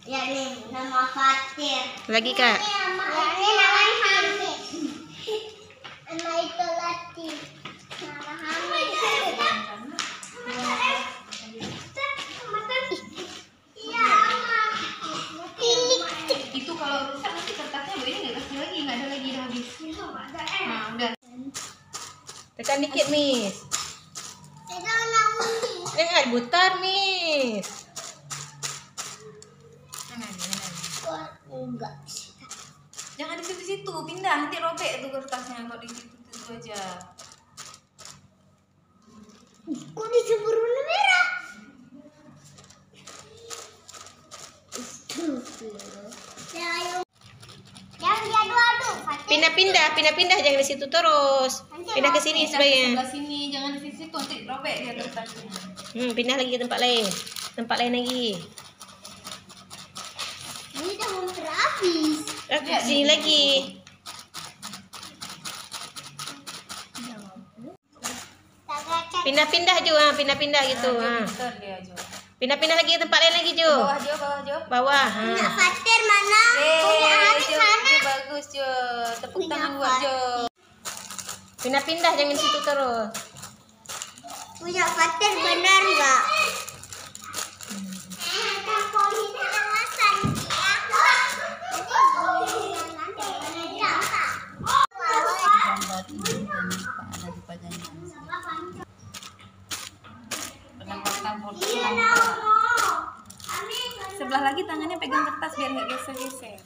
Ya nih, nama Fatir. Lagi Kak. Ya ini namanya Hamid. Nama itu Latif. Nama Hamid. Iya, Itu kalau rusak nanti kertasnya Bu ini nggak kasih lagi, nggak ada lagi, udah habis. Nah, udah. Tekan dikit, Miss. Putar, Miss. enggak. Jangan di situ, pindah nanti robek tuh kertasnya kalau di situ aja. Kok dijemur warna merah? Jangan diadu-adu. Pindah, jangan di situ terus. Pindah ke sini sebaiknya. Sebelah sini, jangan di situ nanti robek dia kertasnya. Pindah lagi ke tempat lain. Tempat lain lagi. Ini udah hampir habis. Ke sini lagi. Pindah-pindah juga, pindah-pindah gitu. Pintar dia Jo. Pindah-pindah lagi ke tempat lain lagi, Jo. Bawah Jo. Bawah. Punya Fatir mana? Punya Hamid Jo, mana? bagus Jo. Tepuk tangan buat Jo. Pindah-pindah, jangan di situ terus. Punya Fatir benar nggak? Sebelah lagi tangannya pegang kertas biar nggak geser-geser.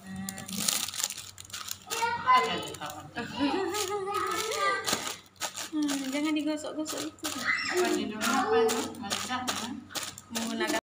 Jangan digosok-gosok itu. Apa judulnya apa? Menggunakan